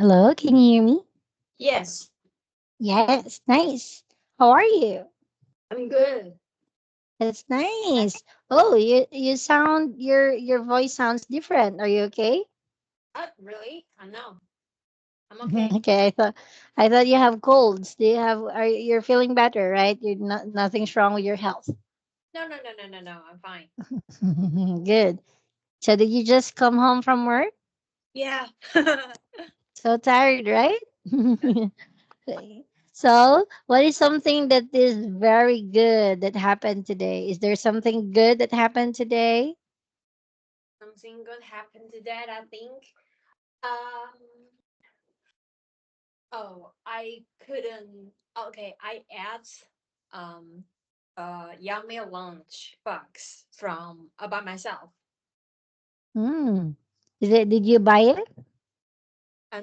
Hello, can you hear me? Yes, Yes, nice. How are you? I'm good. That's nice. Oh, you sound your voice sounds different. Are you okay? Really? I know. I'm okay. Okay, I thought you have colds. Do you have are you're feeling better, right? You're not nothing's wrong with your health. No, no, no, no, no, no. I'm fine. Good. So did you just come home from work? Yeah. So tired, right? So, what is something that is very good that happened today? Is there something good that happened today? Something good happened to that, I think. Um, oh, I couldn't. Okay, I ate um yummy lunch box from by myself. Hmm. Did you buy it?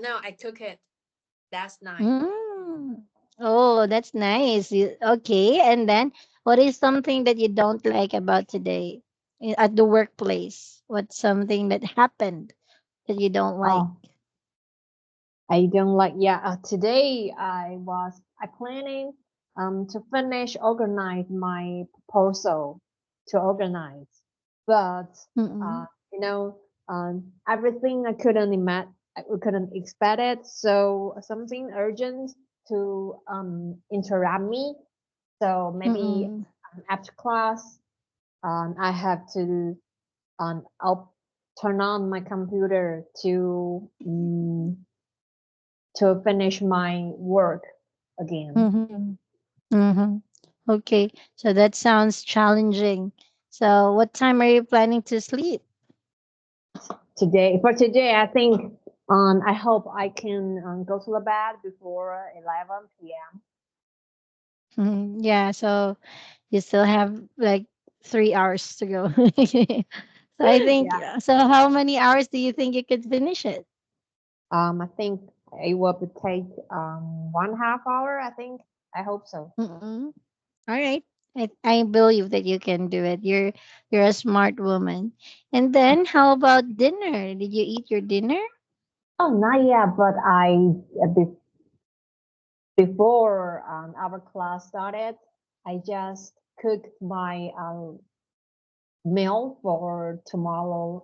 No, I took it last night. Mm. Oh, that's nice. Okay, and then what is something that you don't like about today at the workplace? What's something that happened that you don't like? Oh, I don't like. Yeah, today I planning to finish organize my proposal to organize, but uh Mm-mm. you know everything I couldn't imagine, I couldn't expect it. So something urgent to interrupt me. So maybe Mm-mm. after class, I have to I'll turn on my computer to finish my work again Mm-hmm. Mm-hmm. Okay, so that sounds challenging. So, what time are you planning to sleep? today. For today, I think I hope I can go to the bed before 11 p.m. Mhm. Yeah, so you still have like 3 hours to go. So I think Yeah. so. How many hours do you think you could finish it? I think it will take 1/2 hour. I think. I hope so. Mm-mm. All right. I believe that you can do it. You're a smart woman. And then how about dinner? Did you eat your dinner? Oh, not yet, but before our class started, I just cooked my meal for tomorrow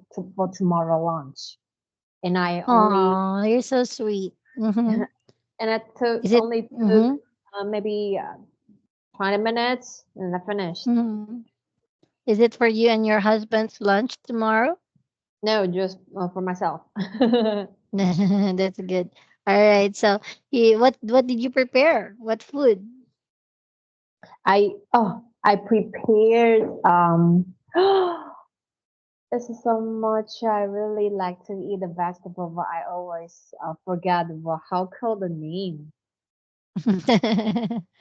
lunch, and I only Oh, you're so sweet. Mm-hmm. and I took Is it? only took Mm-hmm. maybe 20 minutes and I finished. Mm-hmm. Is it for you and your husband's lunch tomorrow? No, just for myself. That's good. All right. So, what did you prepare? What food? I prepared this is so much. I really like to eat the vegetable, but I always forget how called the name.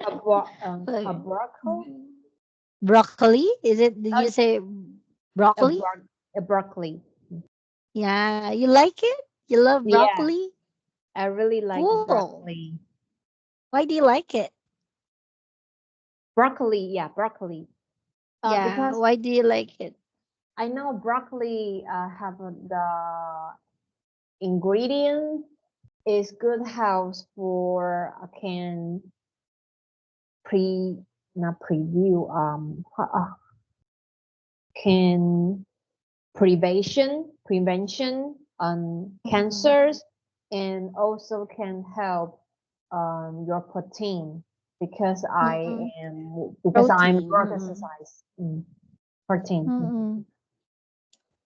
A Okay. broccoli, Broccoli? Is it? Did you a, say a, broccoli? bro- a broccoli. Yeah, you like it? You love Yeah, broccoli? I really like Cool. broccoli. Why do you like it? Broccoli, yeah, broccoli. Yeah, Because why do you like it? I know broccoli have the ingredient is good health for can pre not preview can prevention on Mm-mm. cancers and also can help your protein Mm-mm. because I'm Protein. work Mm-mm. exercise protein. Mm-mm.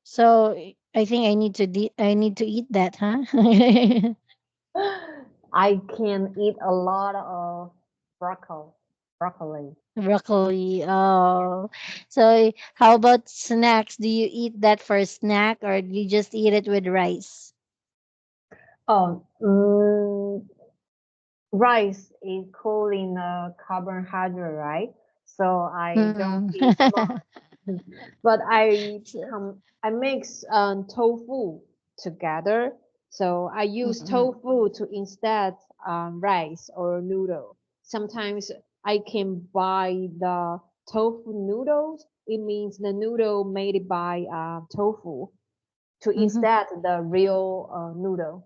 So I think I need to eat that, huh? I can eat a lot of broccoli. Broccoli. Broccoli. Oh, so how about snacks? Do you eat that for a snack or do you just eat it with rice? Oh, rice is cooling carbohydrate, right? So I don't Mm. eat much. But I mix tofu together. So I use Mm-mm. tofu to instead rice or noodle. Sometimes I can buy the tofu noodles. It means the noodle made by tofu to Mhm. instead the real noodle.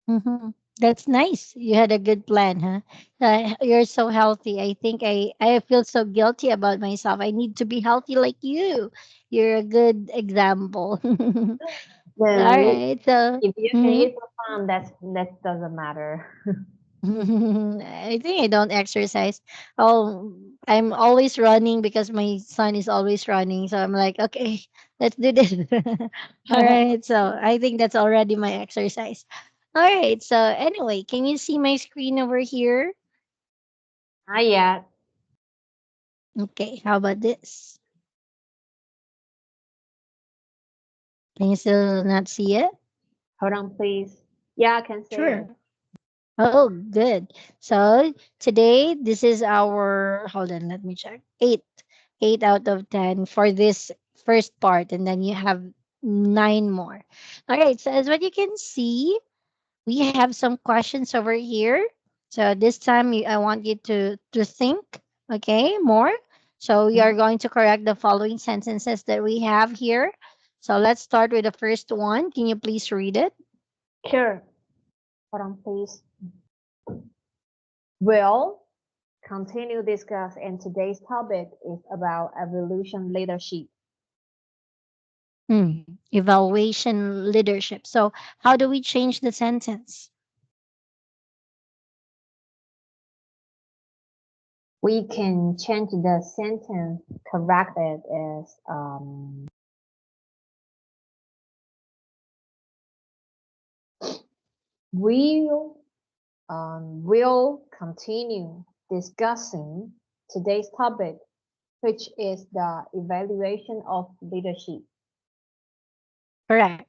Mhm. That's nice. You had a good plan, huh? You're so healthy. I think I feel so guilty about myself. I need to be healthy like you. You're a good example. All Then right. So, if you can mhm. eat for fun, that doesn't matter. I think I don't exercise. Oh, I'm always running because my son is always running. So I'm like, okay, let's do this. All right. So I think that's already my exercise. All right. So anyway, can you see my screen over here? Not yet. Okay. How about this? Can you still not see it? Hold on, please. Yeah, I can see it. Sure. Oh, good. So today, this is our, hold on, let me check. Eight out of 10 for this first part. And then you have nine more. All right. So as what you can see, we have some questions over here. So this time I want you to think, okay, more. So we are Mhm. going to correct the following sentences that we have here. So let's start with the first one. Can you please read it? Sure. Hold on, please. We'll continue discuss, and today's topic is about evolution leadership. Evaluation leadership. So how do we change the sentence? We can change the sentence, correct it as we'll will continue discussing today's topic, which is the evaluation of leadership. Correct.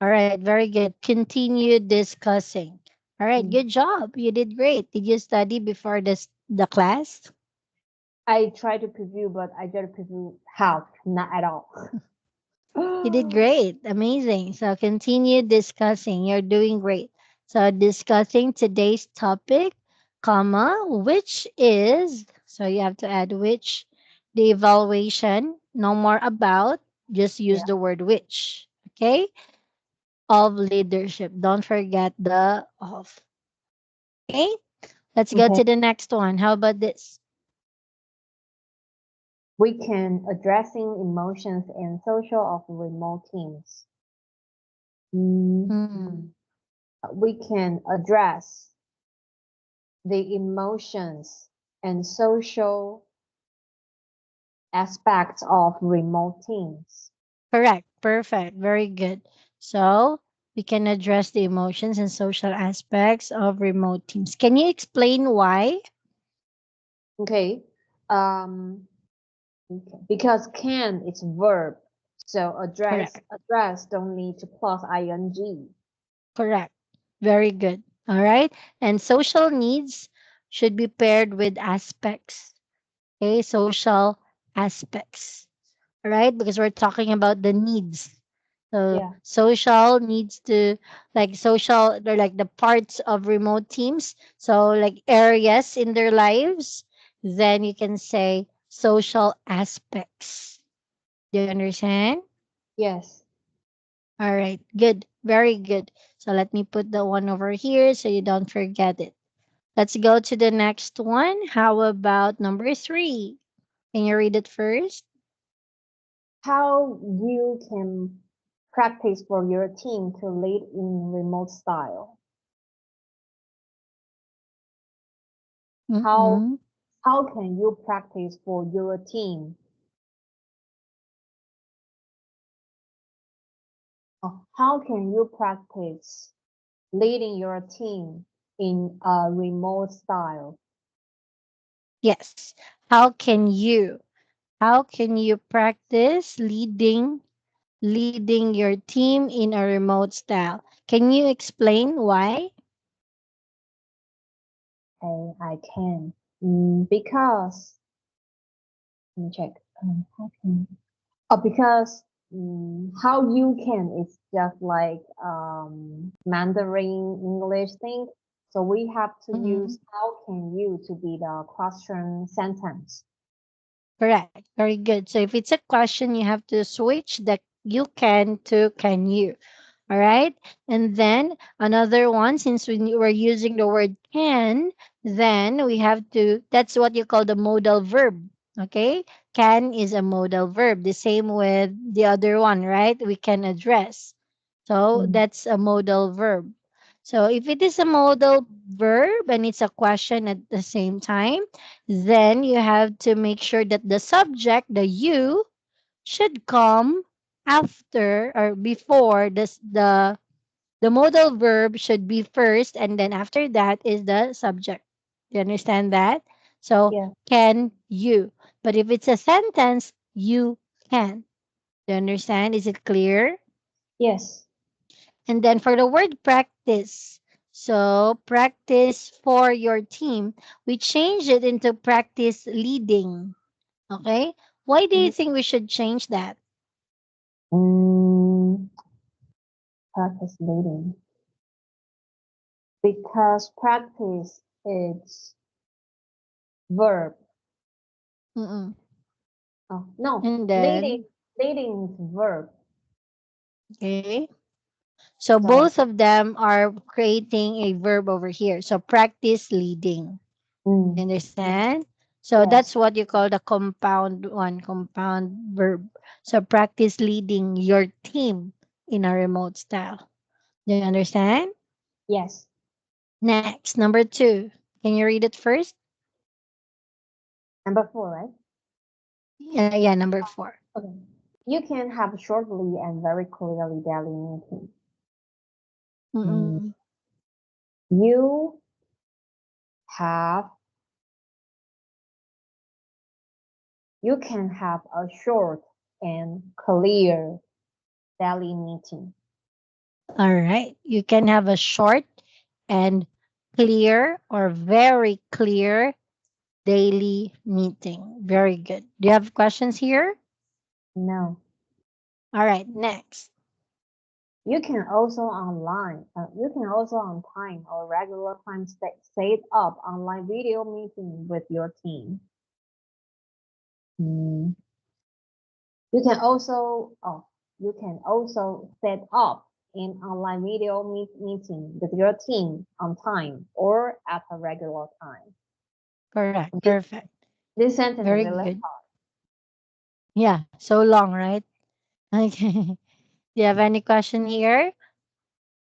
All right, very good. Continue discussing. All right, Mm. good job. You did great. Did you study before the class? I try to preview, but I try to preview half, not at all. You did great. Amazing. So continue discussing. You're doing great. So discussing today's topic, comma, which is, so you have to add which, the evaluation, no more about, just use Yeah. the word which. Okay? Of leadership. Don't forget the of. Okay? Let's go Okay. to the next one. How about this? We can addressing emotions and social of remote teams. Mm, Hmm. we can address the emotions and social aspects of remote teams. Correct. Perfect. Very good. So we can address the emotions and social aspects of remote teams. Can you explain why? Okay. Um, okay. Because can is verb. So Correct. address don't need to plus ing. Correct. Very good. All right. And social needs should be paired with aspects. Okay. Social aspects. All right. Because we're talking about the needs. So Yeah. social needs to like social they're like the parts of remote teams. So like areas in their lives. Then you can say social aspects. Do you understand? Yes. All right. Good. Very good. So let me put the one over here so you don't forget it. Let's go to the next one. How about number three? Can you read it first? How you can practice for your team to lead in remote style. How Mm-mm. how can you practice for your team? How can you practice leading your team in a remote style? Yes. How can you? How can you practice leading your team in a remote style? Can you explain why? And I can. Because let me check. How can because how you can is just like Mandarin English thing. So we have to Mhm. use how can you to be the question sentence. Correct. Very good. So if it's a question, you have to switch the you can to can you. All right. And then another one, since we're using the word can, then we have to, that's what you call the modal verb. Okay. Can is a modal verb. The same with the other one, right? We can address. So Mm. that's a modal verb. So if it is a modal verb and it's a question at the same time, then you have to make sure that the subject, the you, should come after or before this the modal verb should be first, and then after that is the subject. Do you understand that? So Yeah. can you, but if it's a sentence, you can. Do you understand? Is it clear? Yes. And then for the word practice, so practice for your team, we change it into practice leading. Okay, why do you Mhm. think we should change that? Mm, practice leading because practice is verb. Mm-mm. Oh no, And leading then, leading is verb. okay. So So both of them are creating a verb over here. So practice leading. You mm, understand? So that's yes, what you call the compound one, compound verb. So practice leading your team in a remote style. Do you understand? yes. Next, number two. Can you read it first? Number four, right? Yeah, number four. Okay. You can have shortly and very clearly daily meeting. Mm, Mm-mm. you have you can have a short and clear daily meeting. All right. You can have a short and clear or very clear daily meeting. Very good. Do you have questions here? No. All right, next. You can also online. You can also on time or regular time set up online video meeting with your team. Mm, You can also you can also set up an online video meeting with your team on time or at a regular time. Correct. This, Perfect. this sentence Very really good. Yeah, so long, right? Okay. Do you have any question here?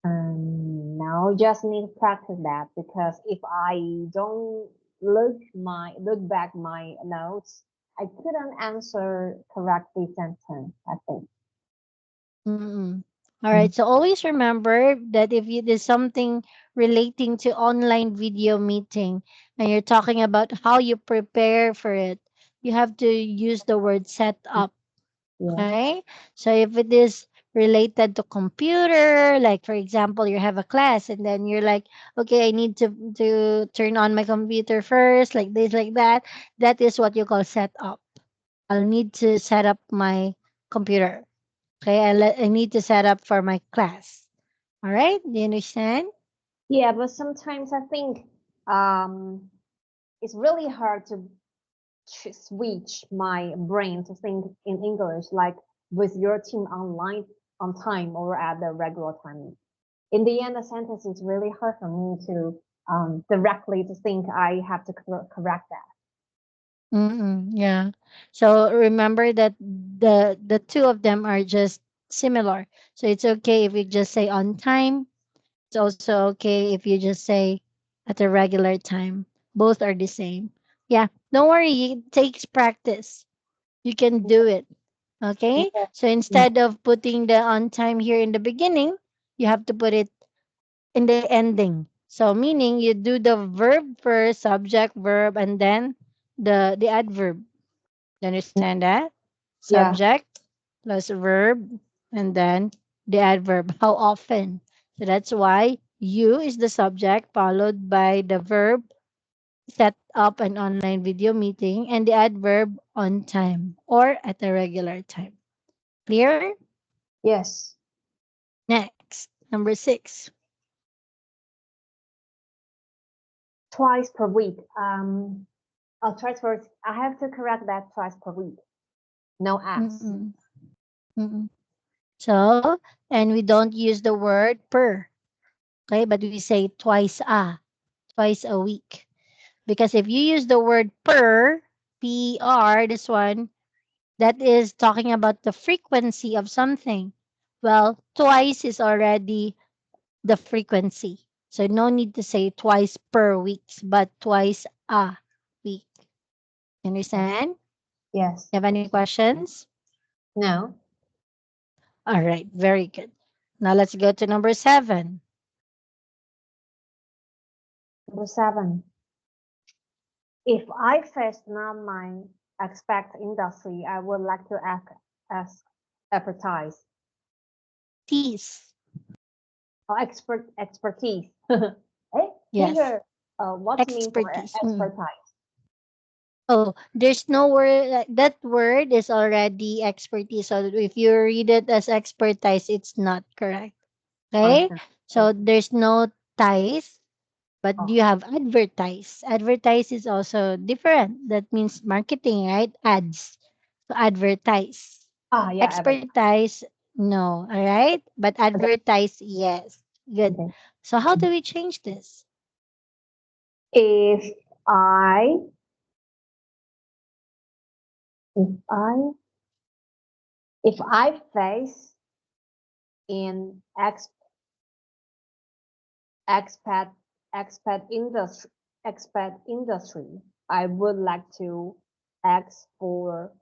now just need to practice that because if I don't look back my notes, I couldn't answer correctly sentence, I think. Mm-mm. All Mm, right. So always remember that if it is something relating to online video meeting and you're talking about how you prepare for it, you have to use the word set up. yeah. Okay. So if it is related to computer, like for example, you have a class and then you're like, okay, I need to turn on my computer first, like this, like that. That is what you call set up. I'll need to set up my computer. Okay, I need to set up for my class. All right, do you understand? Yeah, but sometimes I think um it's really hard to switch my brain to think in English, like with your team online on time or at the regular time. In the end, the sentence is really hard for me to directly to think I have to correct that. Mm-mm, yeah. So remember that the two of them are just similar. So it's okay if you just say on time. It's also okay if you just say at a regular time. Both are the same. Yeah. Don't worry. It takes practice. You can do it. Okay. Yeah. So instead of putting the on time here in the beginning, you have to put it in the ending. So meaning you do the verb first, subject, verb, and then the adverb. You understand that? Yeah. Subject plus verb and then the adverb. How often? So that's why you is the subject followed by the verb set up an online video meeting and the adverb on time or at a regular time. Clear? Yes. Next, number six. Twice per week. Twice per. I have to correct that twice per week. No apps. Mm-mm. Mm-mm. So, and we don't use the word per, okay? But we say twice a week. Because if you use the word per, this one, that is talking about the frequency of something. Well, twice is already the frequency. So no need to say twice per week, but twice a week. Yes. Understand? Yes. You have any questions? No. All right, very good. Now let's go to number 7. Number 7. If I face not my expect industry, I would like to ask as advertise Tease. or expertise. Eh, Yes. here, what mean for Expertise. Mm. expertise? Oh, there's no word. That word is already expertise. So if you read it as expertise, it's not correct. Oh, it's Okay? not. So Okay. there's no ties, but Oh, you have advertise. Advertise is also different. That means marketing, right? Ads. So advertise. ah, yeah, Expertise, no. All right? But okay, advertise, yes. Good. okay. So how do we change this? If I, if I, if I face in expat, expat expat industry, I would like to ask for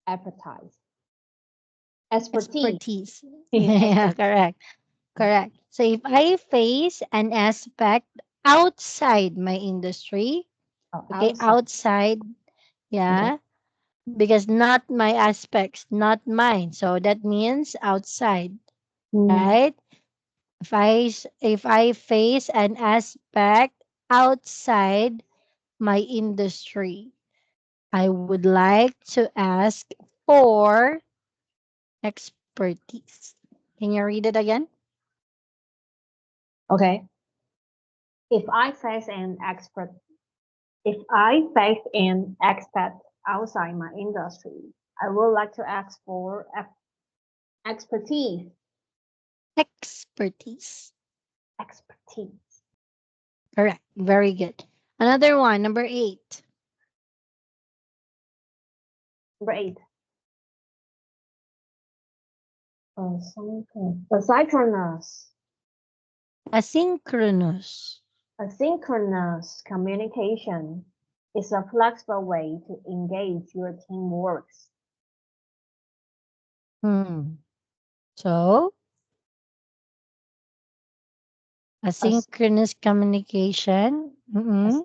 expertise, expertise. Expertise. Yeah, Expert. correct. Correct. So if I face an aspect outside my industry, Oh, okay, outside. outside, Okay. yeah, because not my aspects, not mine. So that means outside, Mm, right? If I face an aspect outside my industry, I would like to ask for expertise. Can you read it again? okay. If I face an expert, if I face an expert outside my industry, I would like to ask for expertise. Expertise. Expertise. Correct. Very good. Another one, number 8. Number 8. Asynchronous. Asynchronous. Asynchronous communication is a flexible way to engage your teamwork. Hmm. So, As- asynchronous communication. Mm-mm.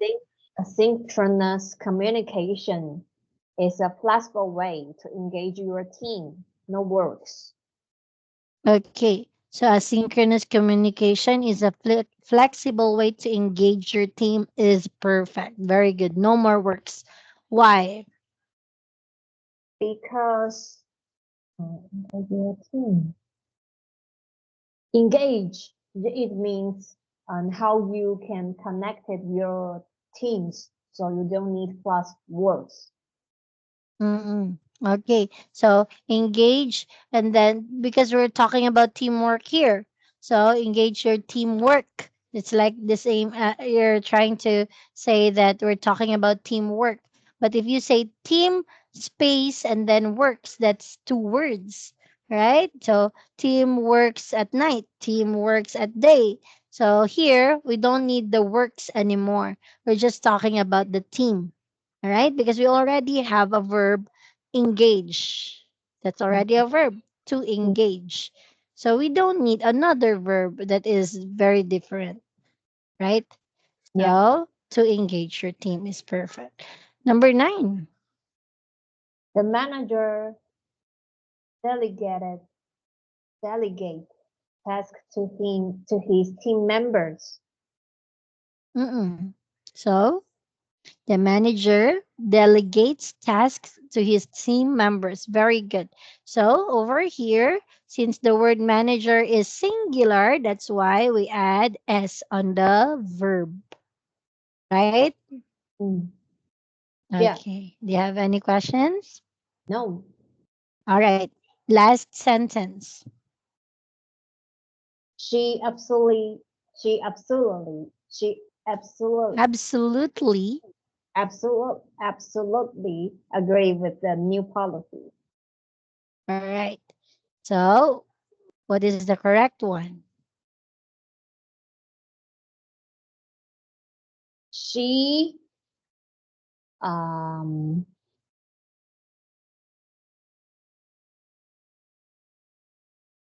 Asynchronous communication is a flexible way to engage your team. No works. Okay. So, asynchronous communication is a flexible way to engage your team is perfect. Very good. No more works. Why? Because engage your team. Engage, it means how you can connect with your teams so you don't need plus words. Mm-mm. Okay, so engage, and then because we're talking about teamwork here, so engage your teamwork. It's like the same. You're trying to say that we're talking about teamwork, but if you say team space and then works, that's two words, right? So team works at night, team works at day. So here we don't need the works anymore. We're just talking about the team. All right, because we already have a verb engage. That's already a verb to Mm, engage. So we don't need another verb that is very different, right? yeah. So to engage your team is perfect. Number 9. The manager delegated delegate tasks to his team members. Mm-mm. So the manager delegates tasks to his team members. Very good. So over here, since the word manager is singular, that's why we add s on the verb, right? Mm, yeah. Okay. Do you have any questions? No. All right. Last sentence. She absolutely, she absolutely, she absolutely, Absolutely. absolutely agree with the new policy. All right. So, what is the correct one? She um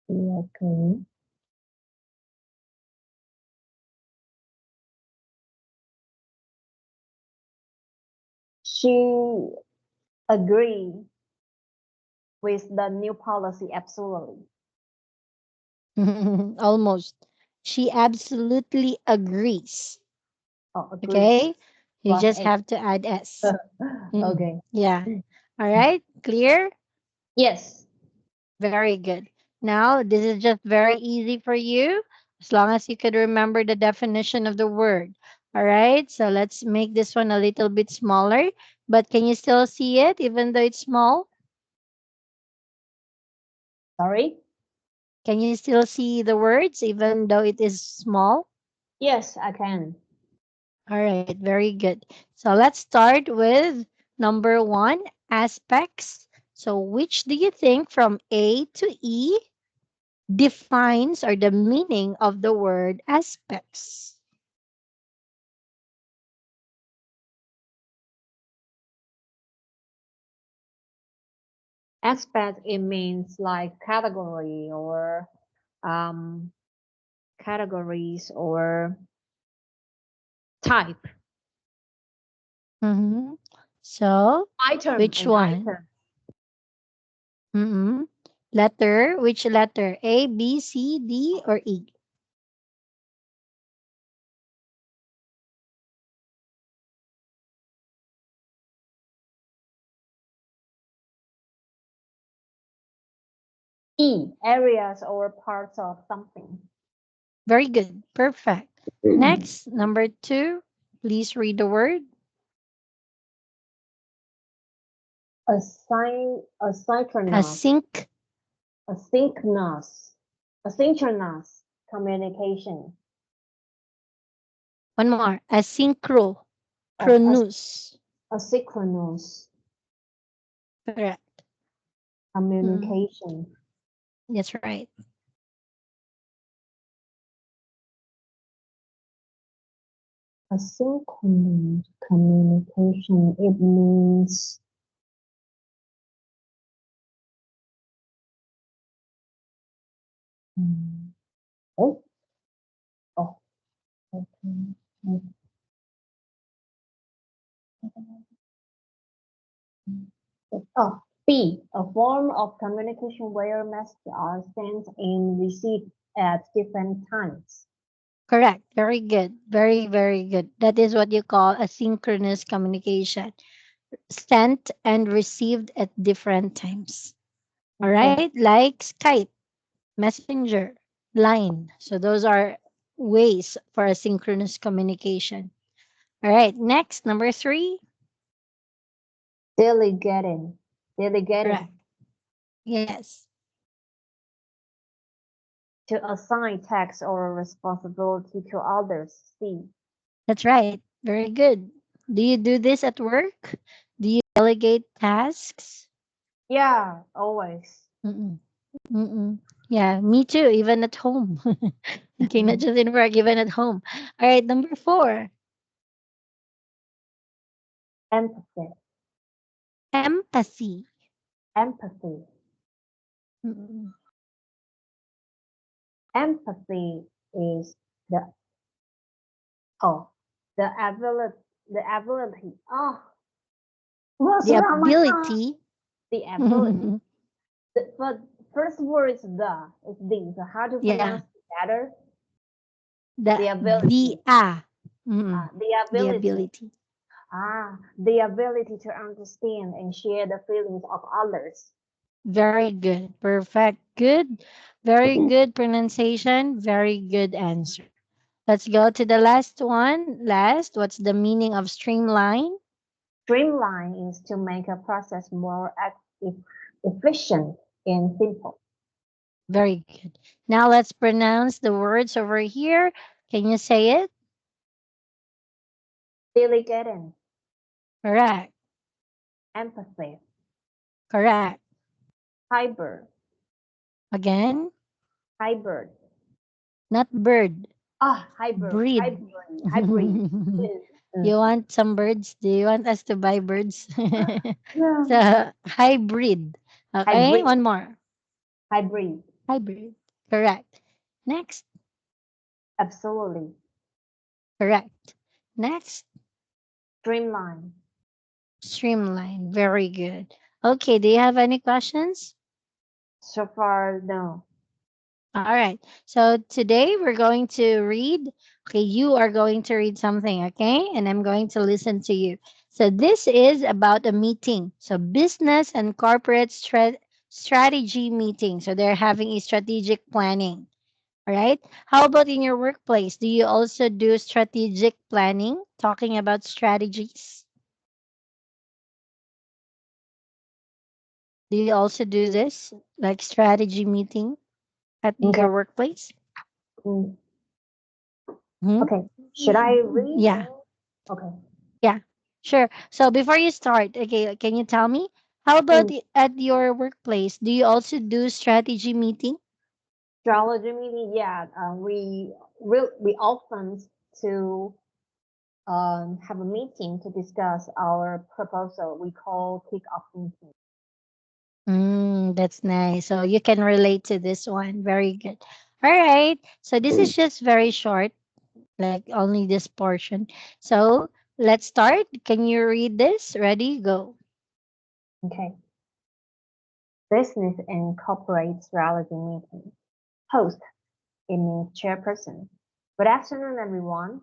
okay. She agree with the new policy absolutely. Almost. She absolutely agrees. Oh, agrees. Okay? You Plus just A. have to add S. Mm-mm. Okay. Yeah. All right. Clear? Yes. Very good. Now, this is just very easy for you as long as you could remember the definition of the word. All right. So let's make this one a little bit smaller. But can you still see it even though it's small? Sorry. Can you still see the words even though it is small? Yes, I can. All right, very good. So let's start with number one, aspects. So which do you think from A to E defines or the meaning of the word aspects? Aspect it means like um categories or type. Mm-hmm. So Item which and one? item. Mm-hmm. Letter, which letter? A, B, C, D, or E? E areas or parts of something. Very good. Perfect. Next, number two, please read the word. Asynchronous, Async. asynchronous, asynchronous communication. One more. Asynchro. Oh, Chronus. asynchronous Correct. Mm, communication. that's right. Asynchronous communication. It means mm, oh oh okay. Oh, B, a form of communication where messages are sent and received at different times. Correct. Very good. Very, very good. That is what you call asynchronous communication. Sent and received at different times. All Okay. right. Like Skype, Messenger, Line. So those are ways for asynchronous communication. All right. Next, number three. Delegating. Delegating. Correct. Yes. To assign tasks or responsibility to others. C. That's right. Very good. Do you do this at work? Do you delegate tasks? Yeah, always. Mm-mm. Mm-mm. Yeah, me too, even at home. Okay, not just in work, even at home. All right, number four, Empathy. empathy. Empathy. Mm-mm. Empathy is the oh the ability. Oh, what's The around my tongue? ability, The ability. yeah, But first word is the. So how to pronounce it better? The the ability. mm-mm. The The ability. ability. The ability to understand and share the feelings of others. Very good, perfect, good, very good pronunciation, very good answer. Let's go to the last one. Last, what's the meaning of streamline? Streamline is to make a process more efficient. and simple. Very good. Now let's pronounce the words over here. Can you say it? Delegating, Correct. empathy, Correct. hybrid, Again, hybrid. not bird, Ah, hybrid, breed. hybrid, hybrid. You want some birds? Do you want us to buy birds? Yeah. So, hybrid. Okay, Hybrid, one more. hybrid. Hybrid. Correct. Next. Absolutely. Correct. Next. Streamline. Streamline. Very good. Okay, do you have any questions? So far, no. All right. So today we're going to read. Okay, you are going to read something, okay? And I'm going to listen to you. So this is about a meeting. So business and corporate strategy meeting. So they're having a strategic planning. All right. How about in your workplace? Do you also do strategic planning? Talking about strategies. Do you also do this, like strategy meeting at Okay. your workplace? Mm, Hmm. okay. Should I read? Yeah. Okay. Yeah, sure. So before you start, okay, can you tell me how about Mm, at your workplace? Do you also do strategy meeting? Astrology meeting, yeah. We often to have a meeting to discuss our proposal. We call kick-off meeting. That's nice. So you can relate to this one. Very good. All right. So this is just very short, like only this portion. So let's start. Can you read this? Ready? Go. Okay. Business and corporate astrology meeting. Host, Amy Chairperson. Good afternoon, everyone.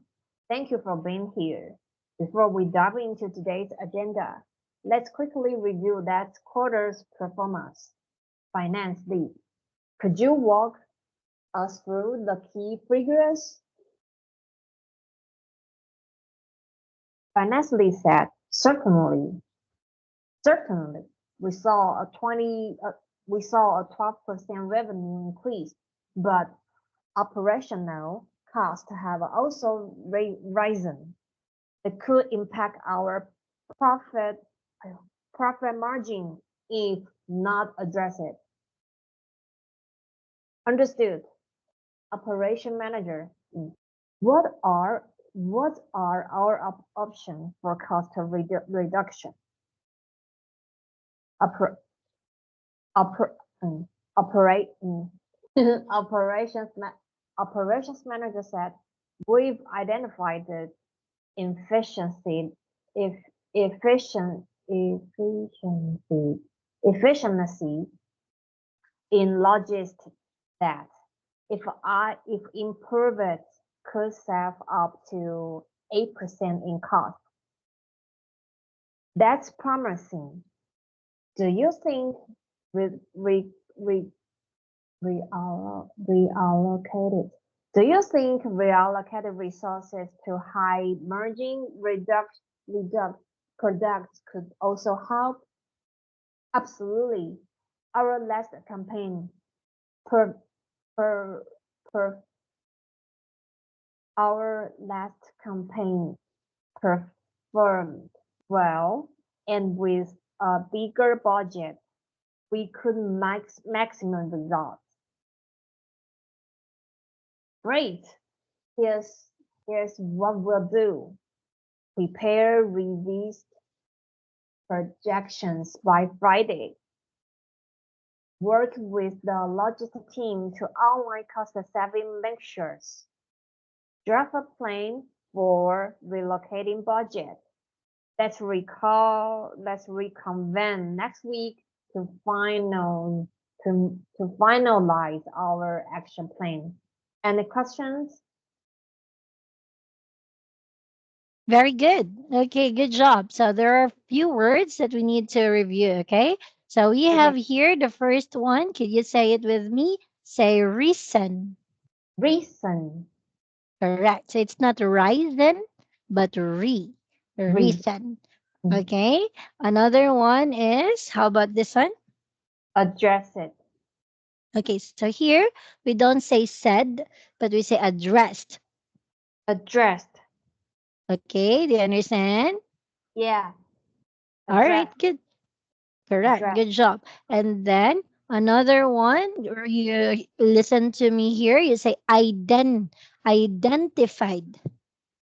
Thank you for being here. Before we dive into today's agenda, let's quickly review that quarter's performance. Finance lead, could you walk us through the key figures? Finance lead said, certainly. We saw a 12% revenue increase, but operational costs have also risen. It could impact our profit profit margin if not addressed. Understood. Operation manager. What are our options for cost reduction? Oper, oper, operate operations operations manager said we've identified the efficiency if efficiency in logistics that if improved could save up to 8% in cost. That's promising. Do you think we we we reallocated? Do you think reallocated resources to high margin reduct products could also help? Absolutely. Our last campaign per per per our last campaign performed well, and with a bigger budget, we could maximum results. Great. Here's here's what we'll do. Prepare revised projections by Friday. Work with the logistics team to outline cost-saving lectures. Draft a plan for relocating budget. Let's reconvene next week to finalize our action plan. Any questions? Very good. Okay, good job. So there are a few words that we need to review, okay? So we Okay. have here the first one. Could you say it with me? Say reason. Reason. Correct. So it's not reason, but Re. reason. Okay. Another one is, how about this one? Address it. Okay, so here we don't say said, but we say addressed. Addressed. Okay, do you understand? Yeah. All right, Address. good. Correct. Address. Good job. And then another one, or you listen to me here, you say identified.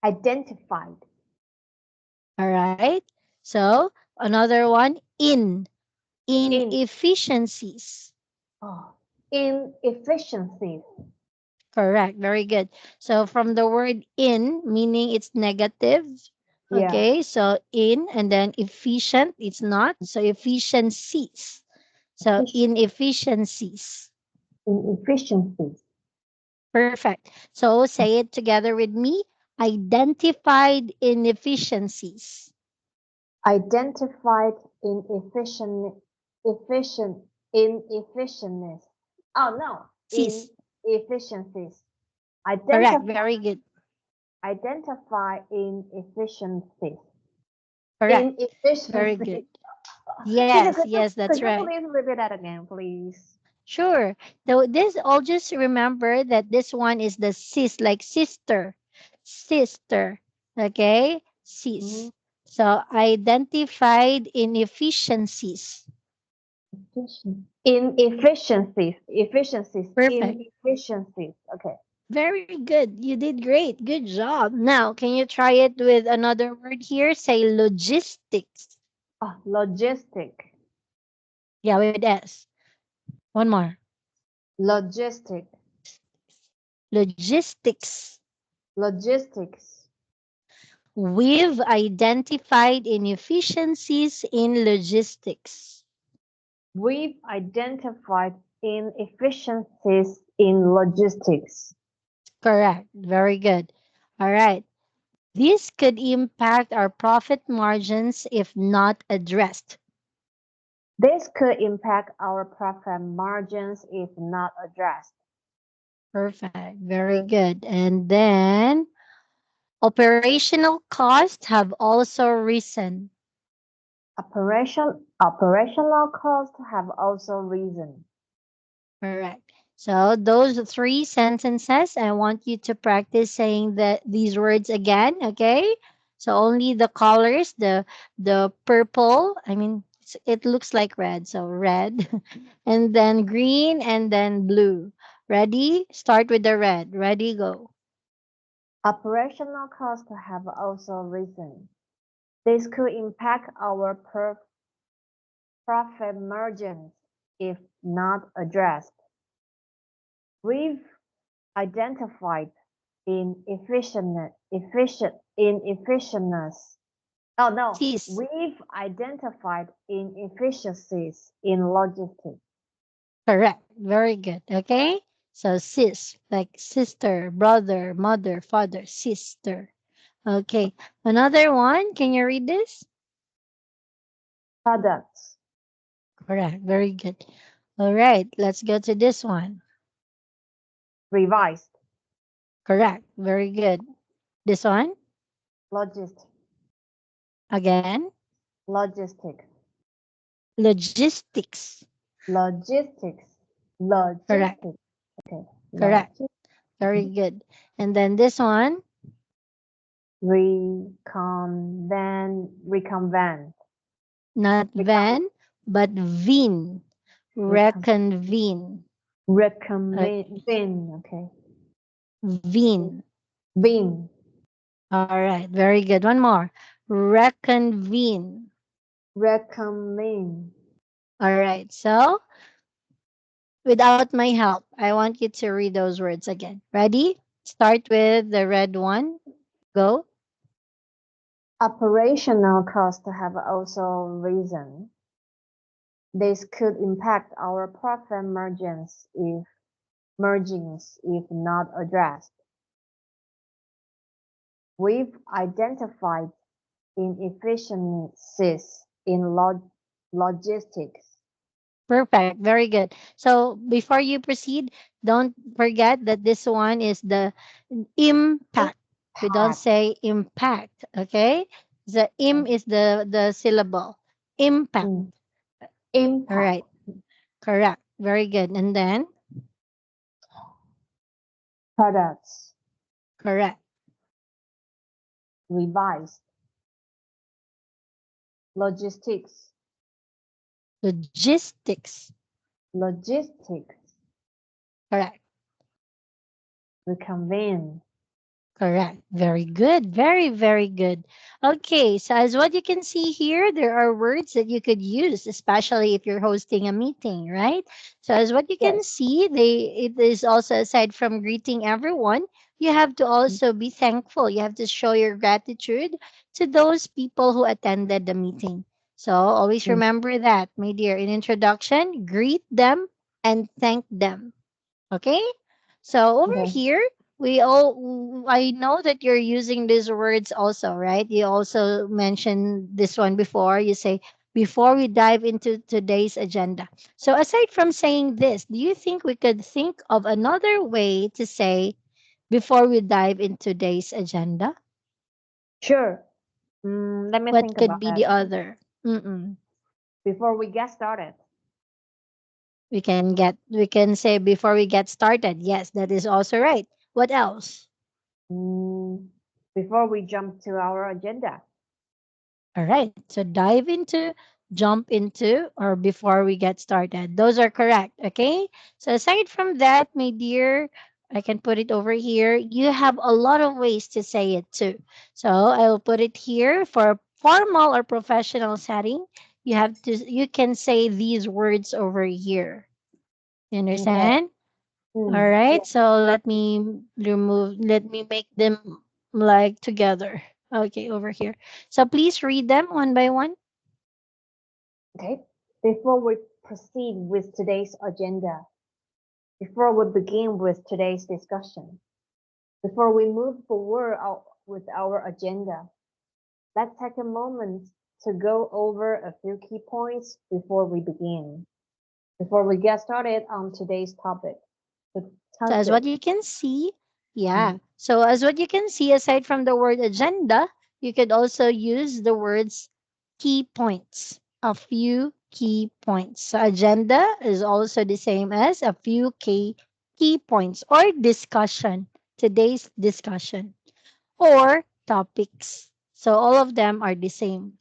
Identified. All right. So another one, In. inefficiencies. Oh. Inefficiencies. Correct. Very good. So from the word in, meaning it's negative. Yeah. Okay. So in and then efficient, it's not. So efficiencies. So inefficiencies. Inefficiencies. Perfect. So say it together with me. Identified inefficiencies. Identified efficient inefficiencies. Oh no, Sis. inefficiencies. Correct. Identify Very good. identify inefficiencies. Correct. Very Inefficiencies. good. Can you Yes. Yes, could that's you right. please repeat that again, please? Sure. So this, I'll just remember that this one is the sis, like sister. Sister. Okay? Mhm. Sis. So identified inefficiencies. Inefficiencies. Efficiencies. Perfect. Inefficiencies. Okay. Very good. You did great. Good job. Now, can you try it with another word here? Say logistics. Oh, logistic. Yeah, with S. One more. Logistic. Logistics. Logistics. We've identified inefficiencies in logistics. We've identified inefficiencies in logistics. Correct. Very good. All right. This could impact our profit margins if not addressed. This could impact our profit margins if not addressed. Perfect. Very good. And then operational costs have also risen. Operational costs have also risen. Correct. So those three sentences, I want you to practice saying these words again. Okay. So only the colors, the purple. I mean, it looks like red. So red, and then green, and then blue. Ready? Start with the red. Ready? Go. Operational costs have also risen. This could impact our profit margins if not addressed. We've identified inefficientness. Oh no, Sis. we've identified inefficiencies in logistics. Correct. Very good. Okay. So sis, like sister, brother, mother, father, sister. Okay. Another one. Can you read this? Products. Correct. Very good. All right. Let's go to this one. Revised. Correct. Very good. This one. Logistic. Again. Logistic. Logistics. Logistics. Correct. Logistics. Okay. Correct. Logistics. Very good. And then this one. Reconvent. Not Recon, van, but veen. recon, Reconvene. Uh, recommend. Okay. veen. Vin. All right. Very good. One more. Reconvene. Recommend. All right. So without my help, I want you to read those words again. Ready? Start with the red one. Go. Operational costs have also risen. This could impact our profit margins if not addressed. We've identified inefficiencies in logistics. Perfect. Very good. So before you proceed, don't forget that this one is the impact. We don't Impact. say impact. Okay. The im is the syllable. Impact. Mm, All impact. right. Correct. Very good. And then products, correct. revised, logistics, Logistics. logistics, Correct. reconvene. Correct. Very good. Very, very good. Okay. So, as what you can see here, there are words that you could use, especially if you're hosting a meeting, right? So, as what you can Yes. see, it is also aside from greeting everyone, you have to also be thankful. You have to show your gratitude to those people who attended the meeting. So, always Mm, remember that, my dear. In introduction, greet them and thank them. Okay? So over okay. here, we all I know that you're using these words also, right? You also mentioned this one before. You say before we dive into today's agenda. So aside from saying this, do you think we could think of another way to say before we dive into today's agenda? Sure. Let me What think could about be it. the other? Mm-mm. Before we get started, We can say before we get started. Yes, that is also right. What else? mm, before we jump to our agenda. All right. So dive into, jump into, or before we get started. Those are correct. Okay. So aside from that, my dear, I can put it over here. You have a lot of ways to say it too. So I will put it here for formal or professional setting. You can say these words over here. You Okay. understand? All Yeah. right. So let me make them like together. Okay, over here. So please read them one by one. Okay. Before we proceed with today's agenda, before we begin with today's discussion, before we move forward with our agenda, let's take a moment to go over a few key points before we begin. Before we get started on today's topic, the So as topic. what you can see, yeah. Mm, So as what you can see, aside from the word agenda, you could also use the words key points. A few key points. So agenda is also the same as a few key points or discussion. Today's discussion or topics. So all of them are the same,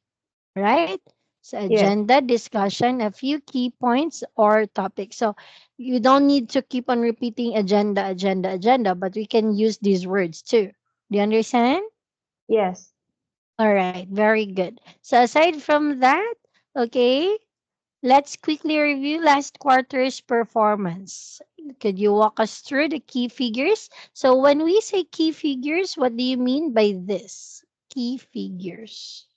right? So yes, agenda, discussion, a few key points or topics. So you don't need to keep on repeating agenda, but we can use these words too. Do you understand? yes. All right, very good. So aside from that, okay, let's quickly review last quarter's performance. Could you walk us through the key figures? So when we say key figures, what do you mean by this? Key figures.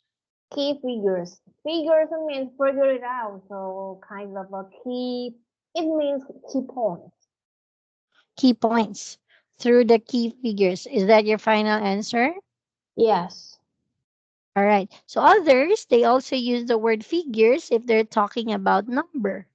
Key figures. Figures means figure it out. So kind of a key. It means key point. Key points through the key figures. Is that your final answer? Yes. All right. So others, they also use the word figures if they're talking about number.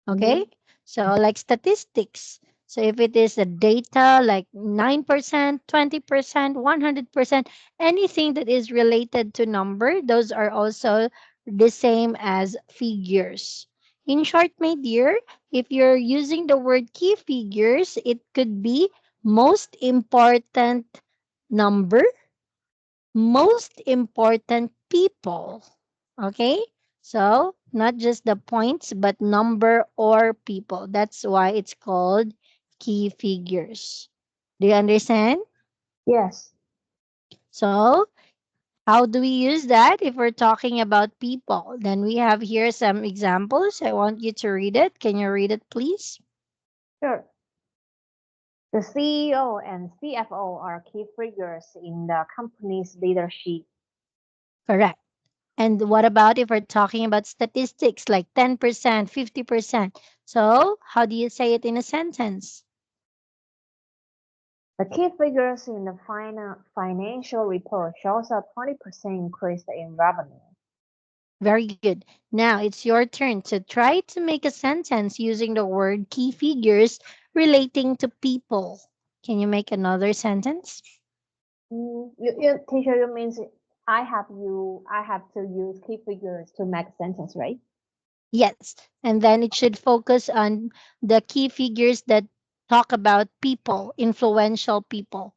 Okay? Mm-hmm. So like statistics. So if it is the data like 9%, 20%, 100%, anything that is related to number, those are also the same as figures. In short, my dear, if you're using the word key figures, it could be most important number, most important people. Okay? So, not just the points, but number or people. That's why it's called key figures. Do you understand? Yes. So, how do we use that if we're talking about people? Then we have here some examples. I want you to read it. Can you read it, please? Sure. The CEO and CFO are key figures in the company's leadership. Correct. And what about if we're talking about statistics like 10%, 50%? So, how do you say it in a sentence? The key figures in the financial report shows a 20% increase in revenue. Very good. Now it's your turn to try to make a sentence using the word key figures relating to people. Can you make another sentence? Teacher, you means I have to use key figures to make sentence, right? Yes. And then it should focus on the key figures that talk about people, influential people.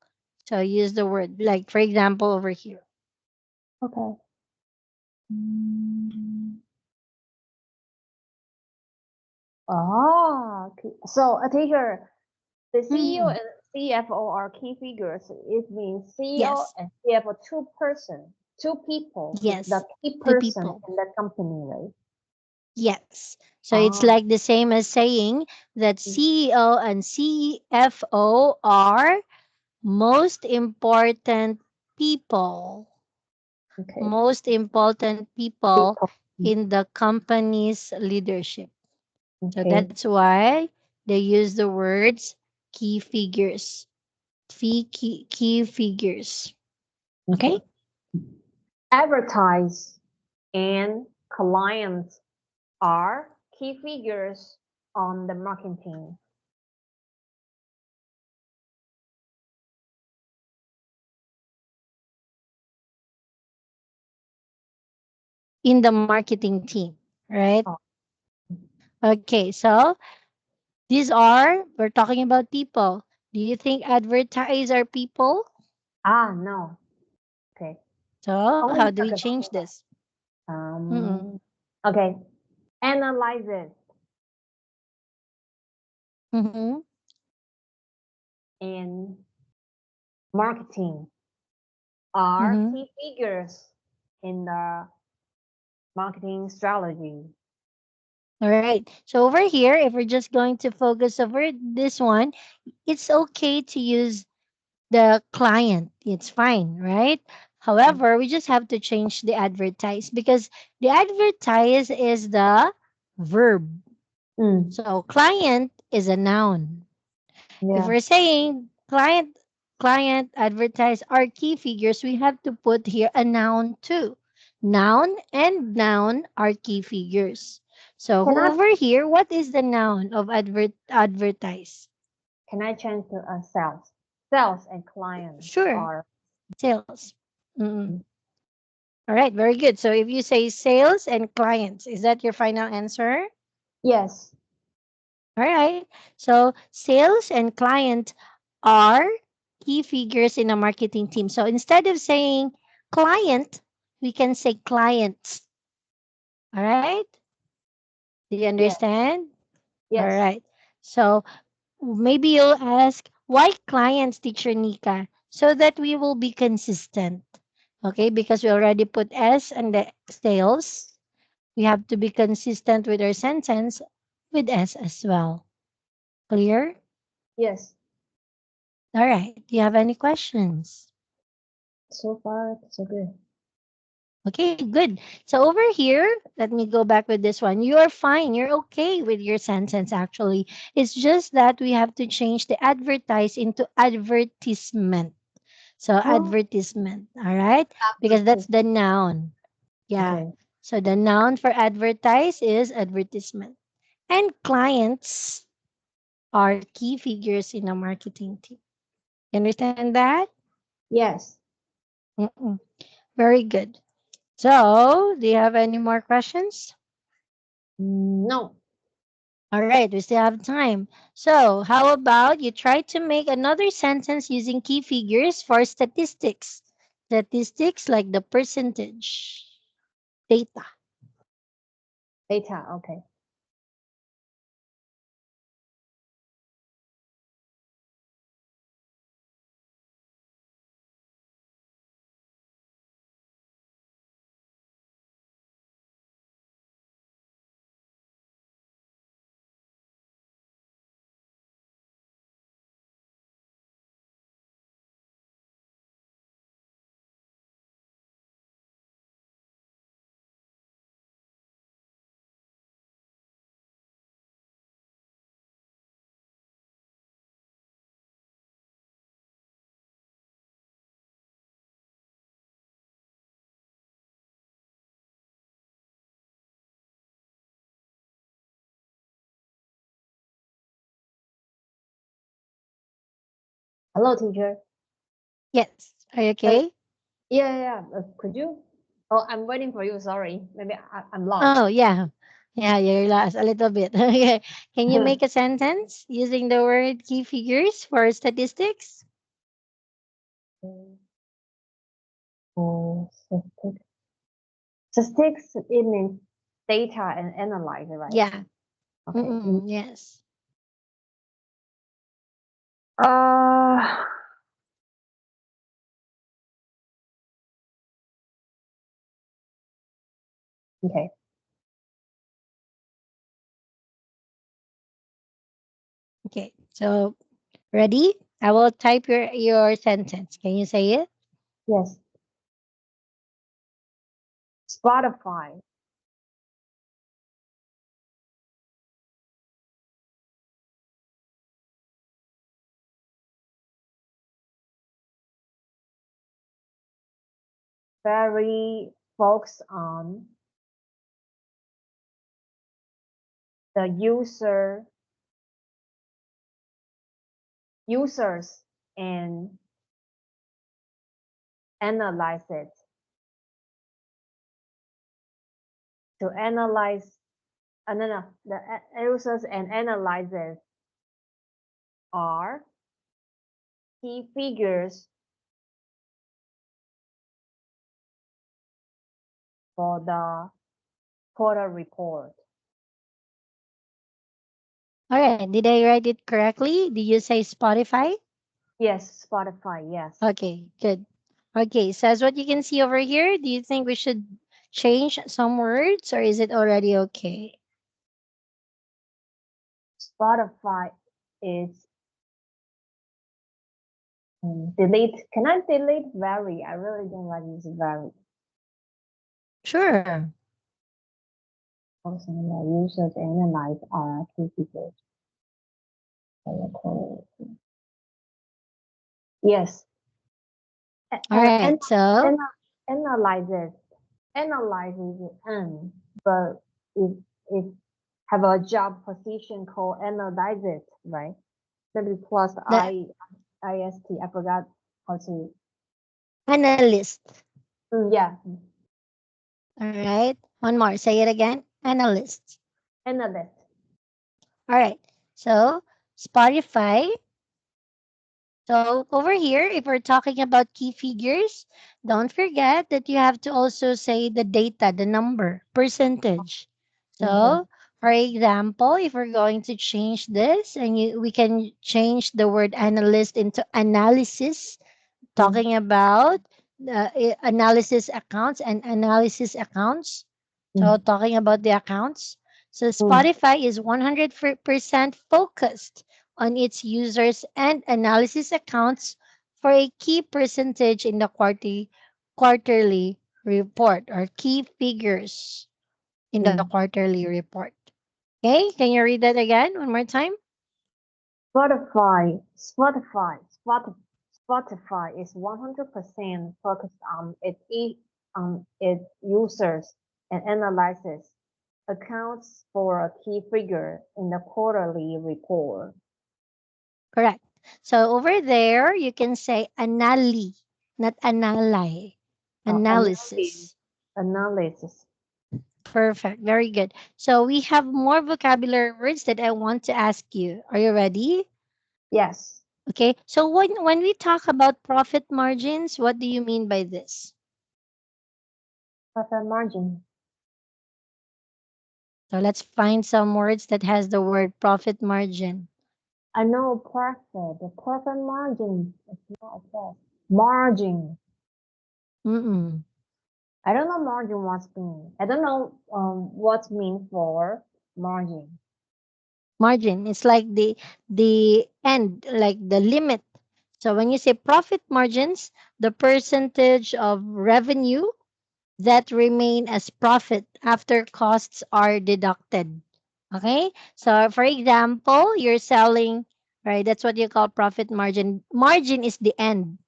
So use the word, like for example, over here. Okay. Mm. Ah, okay. So a teacher, the CEO Mm, and CFO are key figures. It means CEO yes. and CFO, two people is the Yes. key To person people. in the company, right? Yes. So it's Ah, like the same as saying that mm, CEO and CFO are most important people. okay. Most important people People. Mm, in the company's leadership. So okay. that's why they use the words key figures. Key figures. Okay? Okay. Advertise and clients are key figures on the marketing. In the marketing team, right? Oh, Okay, so we're talking about people. Do you think advertise are people? ah, no. Okay. So Only how do we talk about change people. this? Mm-mm. Okay. Analyze Mm-hmm. and marketing are Mm-hmm. key figures in the marketing strategy. All right. So over here, if we're just going to focus over this one, it's okay to use the client. It's fine, right? However, we just have to change the advertise because the advertise is the verb. Mm, So client is a noun. If yeah. we're saying client advertise are key figures, we have to put here a noun too. Noun and noun are key figures. So Can I over here, what is the noun of advertise? can I change to sales? Sales and clients Sure, are sales. Mm-mm. mm, All right, very good. So if you say sales and clients, is that your final answer? yes. All right. So sales and client are key figures in a marketing team. So instead of saying client, we can say clients. All right. Do you Yes. understand? All Yes. right. So maybe you'll ask, why clients, teacher Nika? So that we will be consistent. Okay, because we already put S and the sales. We have to be consistent with our sentence with S as well. Clear? Yes. All right. Do you have any questions? So far, so good. Okay, good. So over here, let me go back with this one. You're fine. You're okay with your sentence, actually. It's just that we have to change the advertise into advertisement. So Oh, advertisement, all right? Because that's advertisement. the noun. Yeah. Okay. So the noun for advertise is advertisement. And clients are key figures in a marketing team. You understand that? Yes. Mm-mm. Very good. So, do you have any more questions? No. All right, we still have time. So, how about you try to make another sentence using key figures for statistics? Statistics like the percentage, data. Data. Okay. Hello, teacher. Yes. Are you Uh, okay? yeah, yeah. Could you? Oh, I'm waiting for you. Sorry. Maybe I'm lost. Oh, yeah. Yeah, you're lost a little bit. Okay. Can you make a sentence using the word key figures for statistics? Mm, statistics. Statistics, it means data and analyze, right? Yeah. Okay. Mm-mm, yes. Uh, okay. Okay. So ready? I will type your sentence. Can you say it? Yes. Spotify. Very focused on the users and analyze it. To analyze, no, the users and analyzers are key figures for the quarter report. All right. Did I write it correctly? Did you say Spotify? Yes, Spotify, yes. Okay, good. Okay, so as what you can see over here, do you think we should change some words or is it already okay? Spotify is delete. Can I delete vary? I really don't like use vary. Sure. Also, the users analyze are key figures. Yes, All right. So, ana- analyzes analyzes but it it have a job position called analyzes, right? Maybe plus the ist. I forgot how to. analyst. Yeah, All right. One more. Say it again. Analyst. analyst. All right. So, Spotify. So, over here, if we're talking about key figures, don't forget that you have to also say the data, the number, percentage. Okay. So, for example, if we're going to change this and we can change the word analyst into analysis, Mm, talking about analysis accounts and analysis accounts. So, mm, talking about the accounts. So, mm, Spotify is 100% focused on its users and analysis accounts for a key percentage in the quarterly report or key figures in the mm. quarterly report. Okay, can you read that again one more time? Spotify is 100% focused on its users and analyzes accounts for a key figure in the quarterly report. Correct. So over there, you can say anali, not analy. Analysis. Analysis. Analysis. Perfect. Very good. So we have more vocabulary words that I want to ask you. Are you ready? Yes. Okay. So when we talk about profit margins, what do you mean by this? Profit margin. So let's find some words that has the word profit margin. I know profit. The profit margin is not a profit. Margin. Mm-mm. I don't know margin what's mean. I don't know what's mean for margin. Margin. It's like the end, like the limit. So when you say profit margins, the percentage of revenue that remain as profit after costs are deducted. Okay? So for example, you're selling, right? That's what you call profit margin. Margin is the end.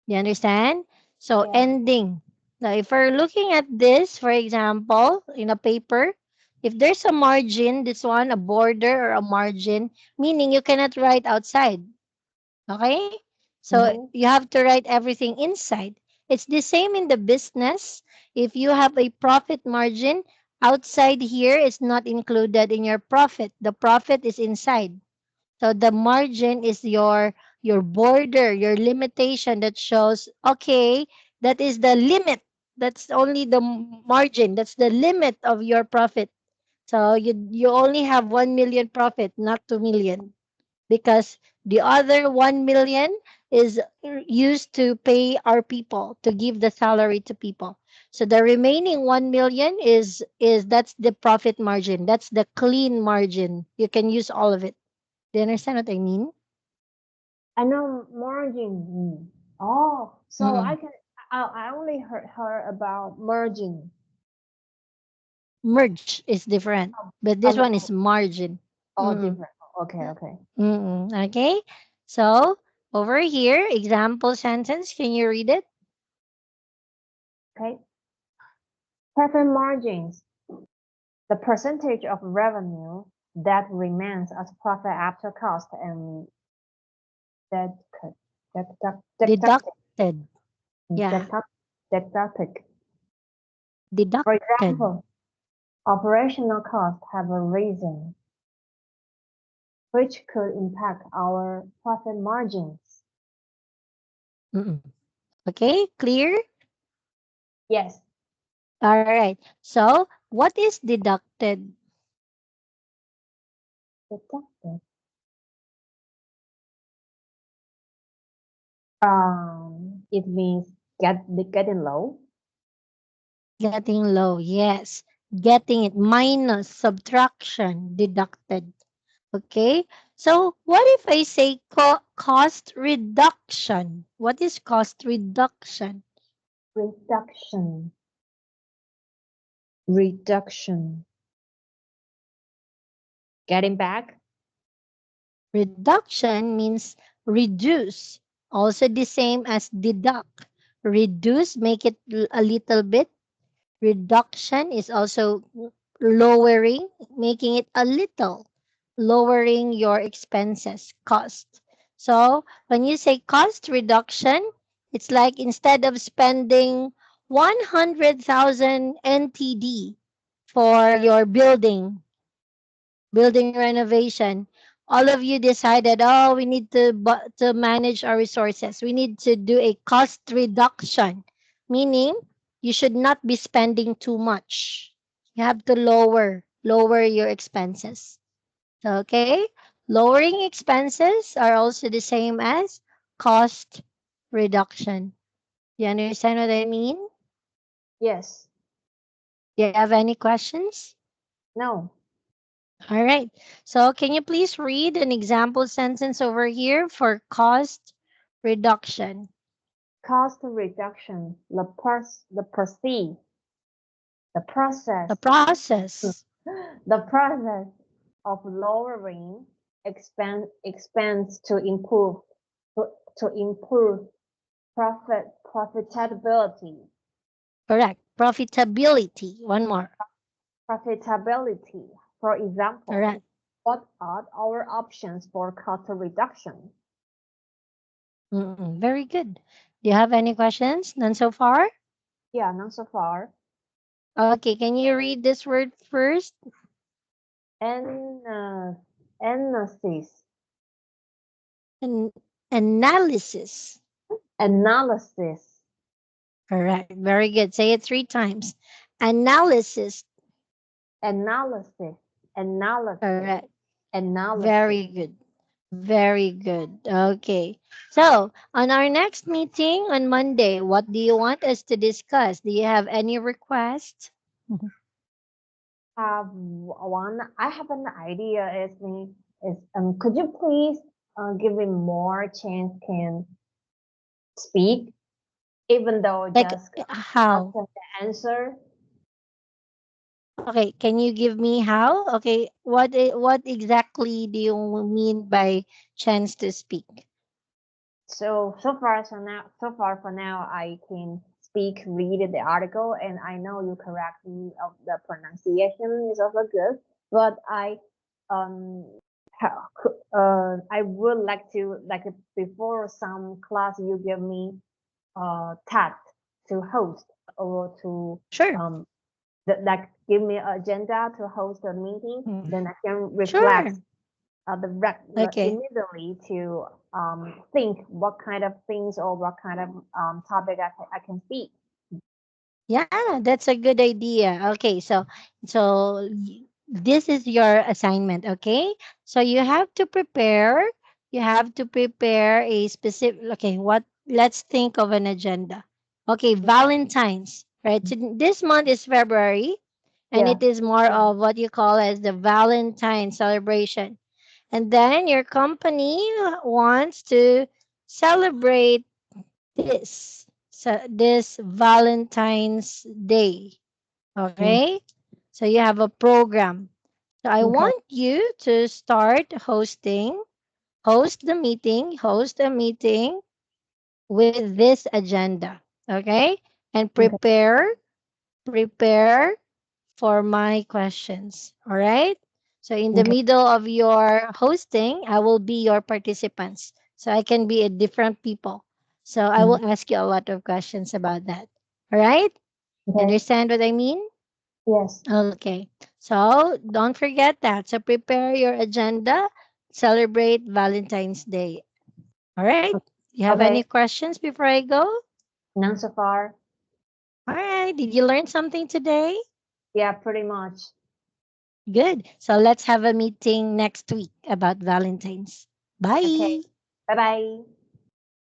You understand? So Yeah. ending. Now if we're looking at this, for example, in a paper, if there's a margin, this one, a border or a margin, meaning you cannot write outside. Okay? So Mm-hmm. you have to write everything inside. It's the same in the business. If you have a profit margin, Outside here is not included in your profit. The profit is inside. So the margin is your border, your limitation that shows, okay, that is the limit. That's only the margin. That's the limit of your profit. So you only have 1 million profit, not 2 million, because the other 1 million is used to pay our people, to give the salary to people. So the remaining 1 million is that's the profit margin. That's the clean margin. You can use all of it. Do you understand what I mean? I know margin. Oh, so Mm-mm. I only heard about merging. Merge is different, Oh, but oh this one is no, margin. all Mm-mm. different. Okay, okay. Mm-mm. Okay. So over here, example sentence. Can you read it? Okay. Profit margins, the percentage of revenue that remains as profit after cost and deduct, deducted, Deducted. Yeah. deduct, deducted. For Deducted. example, operational costs have arisen, which could impact our profit margins. Mm-mm. Okay. Clear? Yes, All right. So what is deducted? deducted. It means getting low. Getting low. Yes. Getting it minus subtraction deducted. Okay. So what if I say cost reduction? What is cost reduction? Reduction, reduction. Getting back. Reduction means reduce. Also the same as deduct. Reduce, make it a little bit. Reduction is also lowering, making it a little, lowering your expenses, cost. So when you say cost reduction, it's like instead of spending 100,000 NTD for your building renovation, all of you decided, oh, we need to manage our resources. We need to do a cost reduction, meaning you should not be spending too much. You have to lower your expenses. Okay? Lowering expenses are also the same as cost reduction. You understand what I mean? Yes. Do you have any questions? No. All right. So can you please read an example sentence over here for cost reduction? Cost reduction. The The process. process. The process of lowering expense to, to improve profitability. Correct. Profitability. One more. Profitability. For example, Correct. what are our options for cost reduction? Mm-mm. Very good. Do you have any questions? None so far? Yeah, not so far. Okay. Can you read this word first? And analysis. An analysis. Analysis. Correct. Very good. Say it 3 times. Analysis. Analysis. Analysis. Correct. Analysis. Very good. Very good. Okay. So, on our next meeting on Monday, what do you want us to discuss? Do you have any requests? I have an idea. Could you please give me more chance can speak, even though Like just how? after the answer? Okay, can you give me how? Okay, what exactly do you mean by chance to speak? So far for now, I can speak, read the article, and I know you correctly of the pronunciation is also good. But um I would like to before some class you give me task to host or to Sure. um like give me an agenda to host a meeting, Mm. then I can Sure. reflect Okay. immediately to think what kind of things or what kind of topic I can speak. Yeah, that's a good idea. Okay, this is your assignment, okay? So you have to prepare a specific okay, what let's think of an agenda. Okay, Valentine's, right? So this month is February and Yeah. it is more of what you call as the Valentine celebration. And then your company wants to celebrate this Valentine's Day. Mm, Okay? So you have a program. So I okay. want you to start host a meeting with this agenda. Okay? And Okay. prepare for my questions. All right? So in the Okay. middle of your hosting, I will be your participants. So I can be a different people. So I Mm, will ask you a lot of questions about that. All right? okay. Understand what I mean? Yes. Okay. So don't forget that. So prepare your agenda. Celebrate Valentine's Day. All right. You have any Okay. questions before I go? None so far. All right. Did you learn something today? Yeah, pretty much. Good. So let's have a meeting next week about Valentine's. Okay. Bye. Bye bye.